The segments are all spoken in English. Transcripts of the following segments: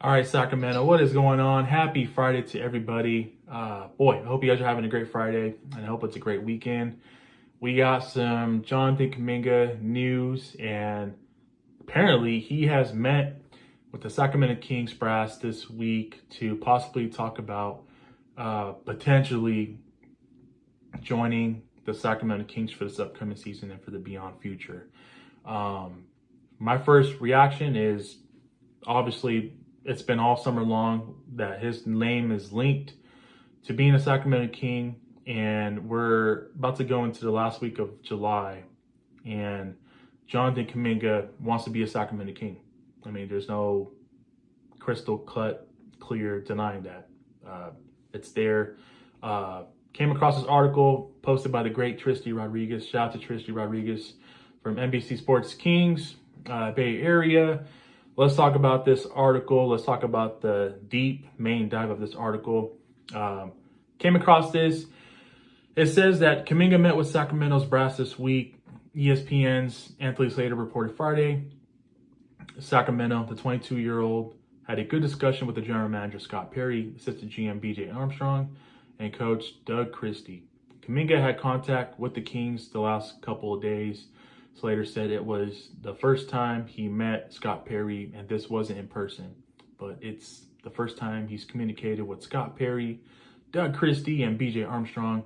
All right, Sacramento, what is going on? Happy Friday to everybody. Boy, I hope you guys are having a great Friday, and I hope it's a great weekend. We got some Jonathan Kuminga news, and apparently he has met with the Sacramento Kings brass this week to possibly talk about potentially joining the Sacramento Kings for this upcoming season and for the beyond future. My first reaction is obviously it's been all summer long that his name is linked to being a Sacramento King, and we're about to go into the last week of July, and Jonathan Kaminga wants to be a Sacramento King. I mean, there's no crystal clear denying that. It's there. Came across this article posted by the great Tristy Rodriguez. Shout out to Tristy Rodriguez from NBC Sports Kings, Bay Area. Let's talk about this article. Let's talk about the deep main dive of this article. Came across this. It says that Kaminga met with Sacramento's brass this week. ESPN's Anthony Slater reported Friday. Sacramento, the 22-year-old, had a good discussion with the general manager, Scott Perry, assistant GM, BJ Armstrong, and coach Doug Christie. Kuminga had contact with the Kings the last couple of days. Slater said it was the first time he met Scott Perry, and this wasn't in person, but it's the first time he's communicated with Scott Perry, Doug Christie, and BJ Armstrong.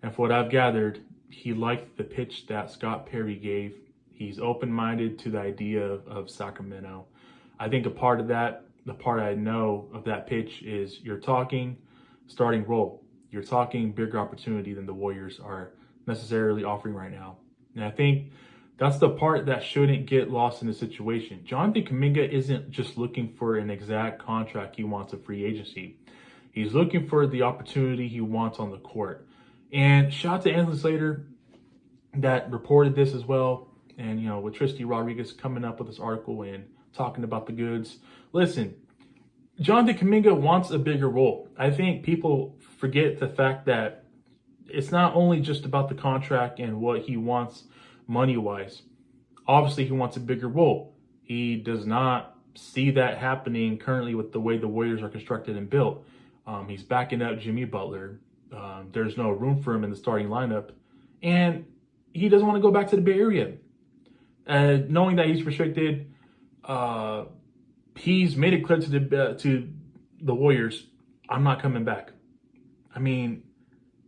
And for what I've gathered, he liked the pitch that Scott Perry gave. He's open-minded to the idea of Sacramento. I think a part of that, the part I know of that pitch is you're talking starting role. You're talking bigger opportunity than the Warriors are necessarily offering right now. And I think that's the part that shouldn't get lost in the situation. Jonathan Kuminga isn't just looking for an exact contract he wants a free agency. He's looking for the opportunity he wants on the court. And shout out to Anthony Slater that reported this as well. And, you know, with Tristy Rodriguez coming up with this article and talking about the goods. Listen, Jonathan Kuminga wants a bigger role. I think people forget the fact that it's not only just about the contract and what he wants money-wise. Obviously, he wants a bigger role. He does not see that happening currently with the way the Warriors are constructed and built. He's backing up Jimmy Butler. There's no room for him in the starting lineup. And he doesn't want to go back to the Bay Area. Knowing that he's restricted, he's made it clear to the Warriors, I'm not coming back. I mean,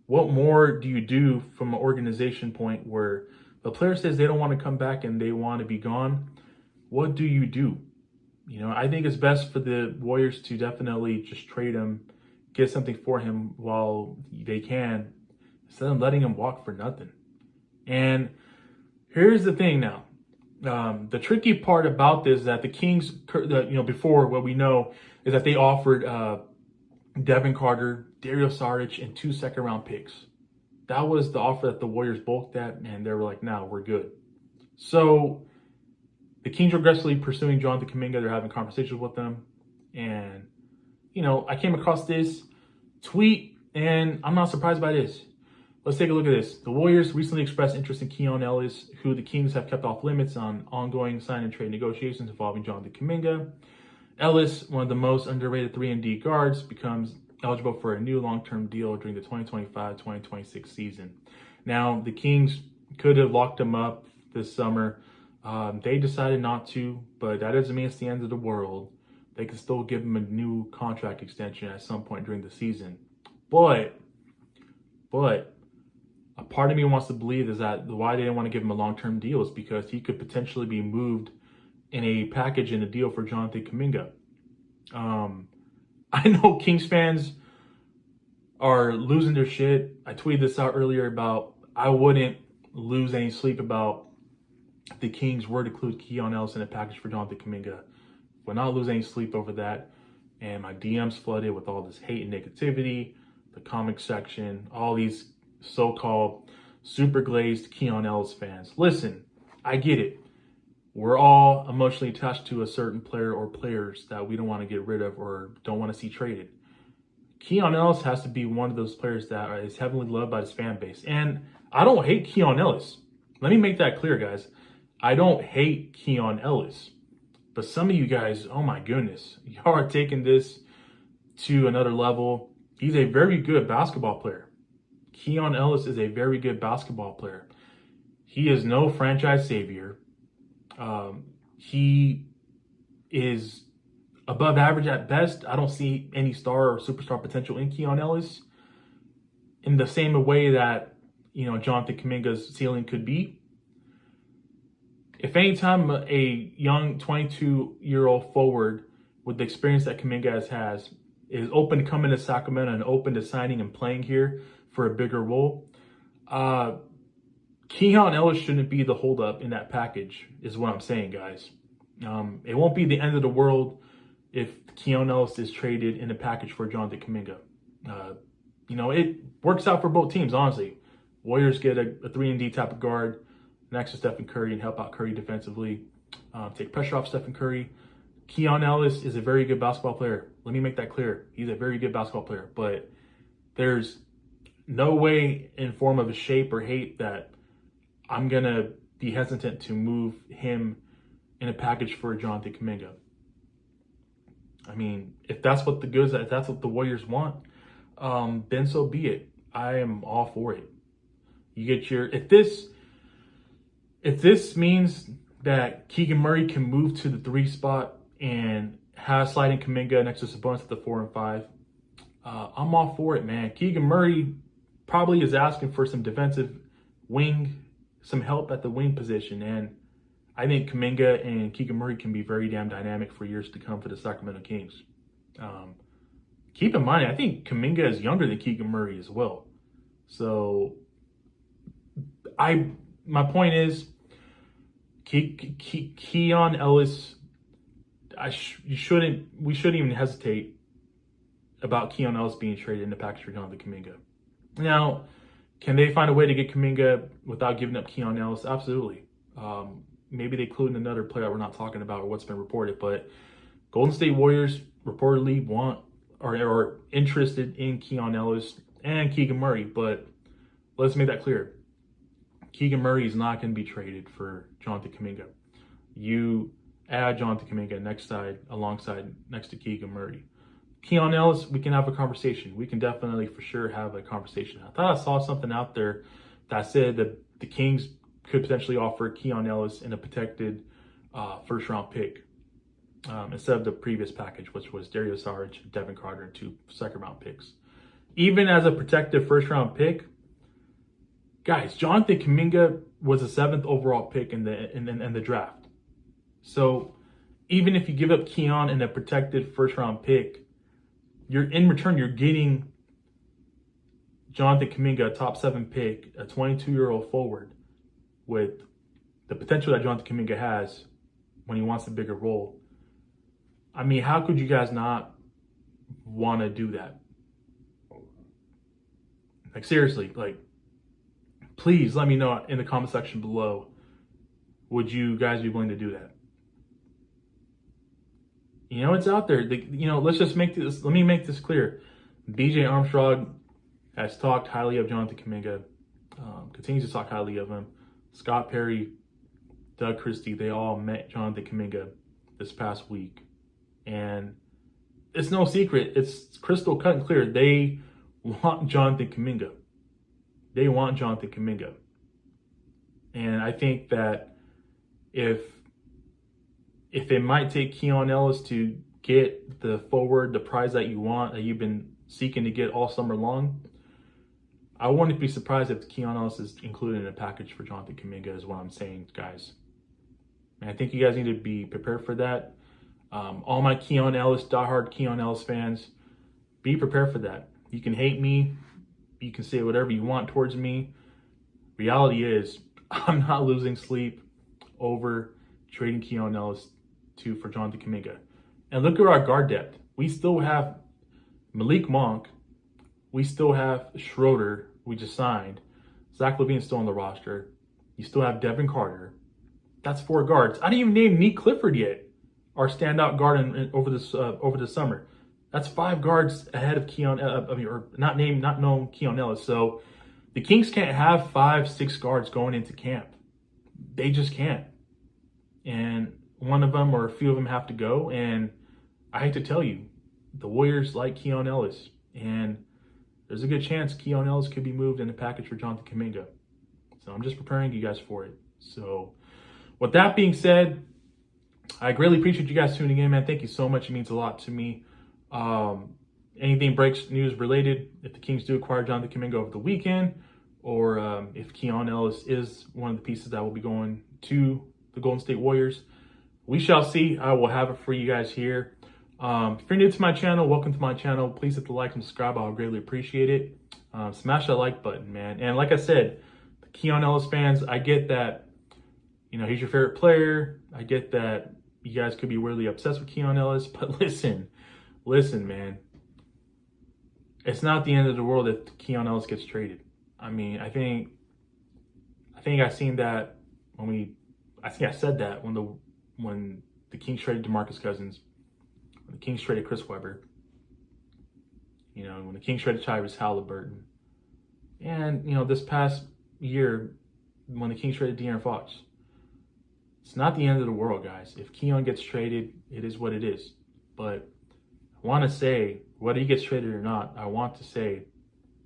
what more do you do from an organization point where the player says they don't want to come back and they want to be gone? What do you do? You know, I think it's best for the Warriors to definitely just trade him, get something for him while they can, instead of letting him walk for nothing. And here's the thing now. The tricky part about this is that the Kings, before what we know is that they offered Devin Carter, Dario Saric, and 2 second-round picks. That was the offer that the Warriors balked at, and they were like, "No, we're good." So the Kings are aggressively pursuing Jonathan Kuminga. They're having conversations with them. And, I came across this tweet, and I'm not surprised by this. Let's take a look at this. The Warriors recently expressed interest in Keon Ellis, who the Kings have kept off limits on ongoing sign and trade negotiations involving Jonathan Kuminga. Ellis, one of the most underrated 3-and-D guards, becomes eligible for a new long-term deal during the 2025-2026 season. Now, the Kings could have locked him up this summer. They decided not to, but that doesn't mean it's the end of the world. They can still give him a new contract extension at some point during the season. But a part of me wants to believe is that why they didn't want to give him a long-term deal is because he could potentially be moved in a package in a deal for Jonathan Kuminga. I know Kings fans are losing their shit. I tweeted this out earlier about I wouldn't lose any sleep about if the Kings were to include Keon Ellis in a package for Jonathan Kuminga. Would not lose any sleep over that. And my DMs flooded with all this hate and negativity, the comic section, all these so-called super glazed Keon Ellis fans. Listen, I get it. We're all emotionally attached to a certain player or players that we don't want to get rid of or don't want to see traded. Keon Ellis has to be one of those players that is heavily loved by his fan base. And I don't hate Keon Ellis. Let me make that clear, guys. I don't hate Keon Ellis. But some of you guys, oh my goodness, y'all are taking this to another level. He's a very good basketball player. Keon Ellis is a very good basketball player. He is no franchise savior. He is above average at best. I don't see any star or superstar potential in Keon Ellis in the same way that, Jonathan Kuminga's ceiling could be. If anytime a young 22-year-old forward with the experience that Kuminga has is open to coming to Sacramento and open to signing and playing here for a bigger role, Keon Ellis shouldn't be the holdup in that package, is what I'm saying, guys. It won't be the end of the world if Keon Ellis is traded in a package for Jonathan Kuminga. It works out for both teams, honestly. Warriors get a 3-and-D type of guard next to Stephen Curry and help out Curry defensively. Take pressure off Stephen Curry. Keon Ellis is a very good basketball player. Let me make that clear. He's a very good basketball player. But there's no way in form of a shape or hate that I'm going to be hesitant to move him in a package for Jonathan Kuminga. I mean, if that's what the Warriors want, then so be it. I am all for it. You get if this means that Keegan Murray can move to the 3 spot and have sliding Kaminga next to Sabonis at the 4 and 5, I'm all for it, man. Keegan Murray probably is asking for some defensive wing, some help at the wing position, and I think Kaminga and Keegan Murray can be very damn dynamic for years to come for the Sacramento Kings. Keep in mind, I think Kaminga is younger than Keegan Murray as well. So my point is, Keon Ellis, we shouldn't even hesitate about Keon Ellis being traded in the package for Jonathan Kuminga. Now, can they find a way to get Kuminga without giving up Keon Ellis? Absolutely. Maybe they include another player that we're not talking about or what's been reported, but Golden State Warriors reportedly want or are interested in Keon Ellis and Keegan Murray, but let's make that clear. Keegan Murray is not going to be traded for Jonathan Kuminga. You add Jonathan Kuminga next to Keegan Murray. Keon Ellis, we can have a conversation. We can definitely for sure have a conversation. I thought I saw something out there that said that the Kings could potentially offer Keon Ellis in a protected first-round pick instead of the previous package, which was Dario Saric, Devin Carter, and 2 second-round picks. Even as a protected first-round pick, guys, Jonathan Kuminga was a 7th overall pick in the draft. So even if you give up Keon in a protected first-round pick, you're getting Jonathan Kuminga, a top 7 pick, a 22-year-old forward with the potential that Jonathan Kuminga has when he wants a bigger role. I mean, how could you guys not want to do that? Like, seriously, please let me know in the comment section below. Would you guys be willing to do that? It's out there. Let me make this clear. BJ Armstrong has talked highly of Jonathan Kuminga, continues to talk highly of him. Scott Perry, Doug Christie, they all met Jonathan Kuminga this past week. And it's no secret. It's crystal cut and clear. They want Jonathan Kuminga. They want Jonathan Kuminga. And I think that if it might take Keon Ellis to get the prize that you want, that you've been seeking to get all summer long, I wouldn't be surprised if Keon Ellis is included in a package for Jonathan Kuminga, is what I'm saying, guys. And I think you guys need to be prepared for that. All my diehard Keon Ellis fans, be prepared for that. You can hate me. You can say whatever you want towards me. Reality is, I'm not losing sleep over trading Keon Ellis for Jonathan Kuminga. And look at our guard depth. We still have Malik Monk. We still have Schroeder, we just signed. Zach LaVine's still on the roster. You still have Devin Carter. That's 4 guards. I didn't even name Nick Clifford yet, our standout guard over the summer. That's 5 guards ahead of not known Keon Ellis. So the Kings can't have 5-6 guards going into camp. They just can't. And one of them or a few of them have to go. And I hate to tell you, the Warriors like Keon Ellis, and there's a good chance Keon Ellis could be moved in a package for Jonathan Kuminga. So I'm just preparing you guys for it. So with that being said, I greatly appreciate you guys tuning in, man. Thank you so much. It means a lot to me. Anything breaks news related, if the Kings do acquire Jonathan Kaminga over the weekend, or if Keon Ellis is one of the pieces that will be going to the Golden State Warriors, we shall see. I will have it for you guys here. If you're new to my channel, welcome to my channel. Please hit the like and subscribe. I'll greatly appreciate it. Smash that like button, man. And like I said, the Keon Ellis fans, I get that, you know, he's your favorite player. I get that you guys could be weirdly obsessed with Keon Ellis, but listen, man. It's not the end of the world if Keon Ellis gets traded. I mean, I think I seen that I said that when the Kings traded DeMarcus Cousins, when the Kings traded Chris Webber, you know, when the Kings traded Tyrese Halliburton, and you know, this past year when the Kings traded De'Aaron Fox. It's not the end of the world, guys. If Keon gets traded, it is what it is. But I want to say, whether he gets traded or not, I want to say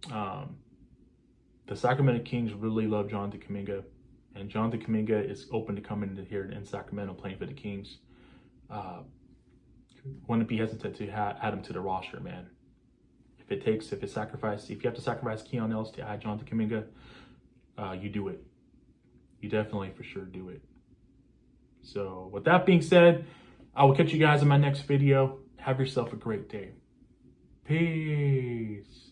the Sacramento Kings really love Jonathan Kuminga, and Jonathan Kuminga is open to coming into here in Sacramento playing for the Kings. Wouldn't be hesitant to add him to the roster, man. If you have to sacrifice Keon Ellis to add Jonathan Kuminga, you do it. You definitely for sure do it. So with that being said, I will catch you guys in my next video. Have yourself a great day. Peace.